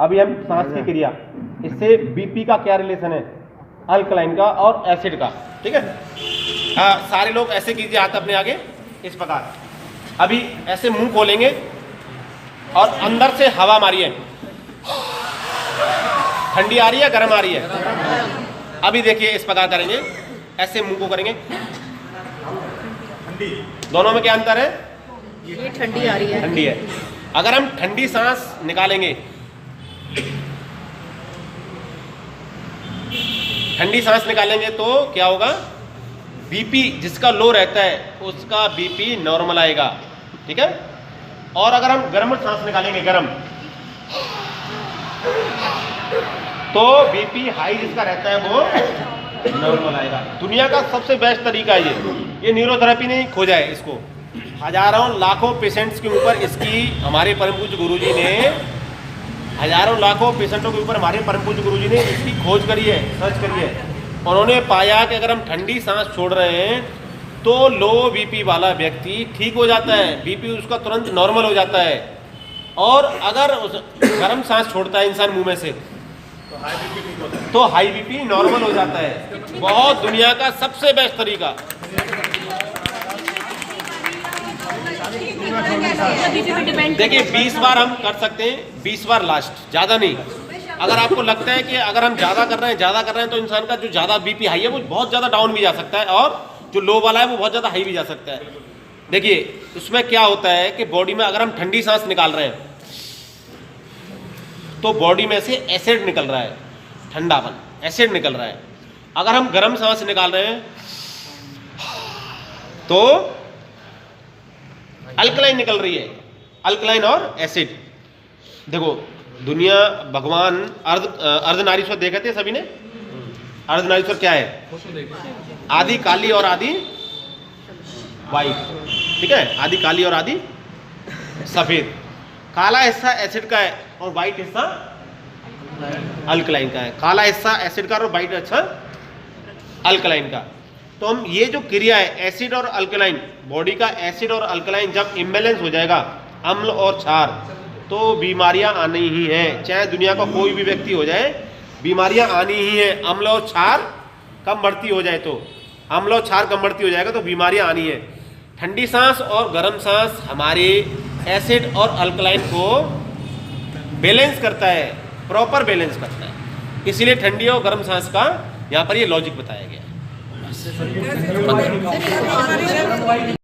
अभी हम सांस की क्रिया, इससे बीपी का क्या रिलेशन है, अल्कलाइन का और एसिड का, ठीक है। सारे लोग ऐसे कीजिए, हाथ अपने आगे इस प्रकार। अभी ऐसे मुंह खोलेंगे और अंदर से हवा मारिए। ठंडी आ रही है, गर्म आ रही है? अभी देखिए इस प्रकार करेंगे, ऐसे मुंह को करेंगे। दोनों में क्या अंतर है? ये ठंडी आ रही है, ठंडी है। अगर हम ठंडी सांस निकालेंगे, ठंडी सांस निकालेंगे तो क्या होगा? बीपी जिसका लो रहता है उसका बीपी नॉर्मल आएगा, ठीक है। और अगर हम गर्म सांस निकालेंगे, गर्म, तो बीपी हाई जिसका रहता है वो नॉर्मल आएगा। दुनिया का सबसे बेस्ट तरीका ये न्यूरोथेरेपी ने खोजा है इसको। हजारों लाखों पेशेंट्स के ऊपर इसकी हमारे परम पूज्य गुरुजी ने, हजारों लाखों पेशेंटों के ऊपर हमारे परम पूज्य गुरुजी ने इसकी खोज करी है, सर्च करी है। उन्होंने पाया कि अगर हम ठंडी सांस छोड़ रहे हैं तो लो बीपी वाला व्यक्ति ठीक हो जाता है, बीपी उसका तुरंत नॉर्मल हो जाता है। और अगर उस गर्म सांस छोड़ता है इंसान मुंह में से तो हाई बीपी नॉर्मल हो जाता है। बहुत दुनिया का सबसे बेस्ट तरीका। देखिए 20 बार हम कर सकते हैं, 20 बार लास्ट, ज़्यादा नहीं। अगर आपको लगता है कि अगर हम ज़्यादा कर रहे हैं तो इंसान का जो ज़्यादा बीपी हाई है वो बहुत ज़्यादा डाउन भी जा सकता है, और जो लो वाला है वो बहुत ज़्यादा हाई भी जा सकता है। देखिए उसमें क्या होता है कि बॉडी में अगर हम ठंडी सांस निकाल रहे हैं तो बॉडी में से एसिड निकल रहा है, ठंडापन, एसिड निकल रहा है। अगर हम गर्म सांस निकाल रहे हैं तो अल्कलाइन निकल रही है, अल्कलाइन और एसिड। देखो दुनिया, भगवान अर्धनारीश्वर देखे थे सभी ने। अर्धनारीश्वर क्या है? आधी काली और आधी वाइट, ठीक है। आधी काली और आधी सफेद। काला हिस्सा एसिड का है और वाइट हिस्सा अल्कलाइन का है। काला हिस्सा एसिड का और वाइट हिस्सा अल्कलाइन का। तो हम ये जो क्रिया है एसिड और अल्कलाइन, बॉडी का एसिड और अल्कलाइन जब इम्बैलेंस हो जाएगा, अम्ल और क्षार, तो बीमारियां आनी ही हैं। चाहे दुनिया का कोई भी व्यक्ति हो जाए, बीमारियां आनी ही हैं। अम्ल और क्षार कम बढ़ती हो जाए तो, अम्ल और क्षार कम बढ़ती हो जाएगा तो बीमारियां आनी है। ठंडी सांस और गर्म सांस हमारे एसिड और अल्कलाइन को बैलेंस करता है, प्रॉपर बैलेंस करता है। इसीलिए ठंडी और गर्म सांस का यहाँ पर ये लॉजिक बताया गया है।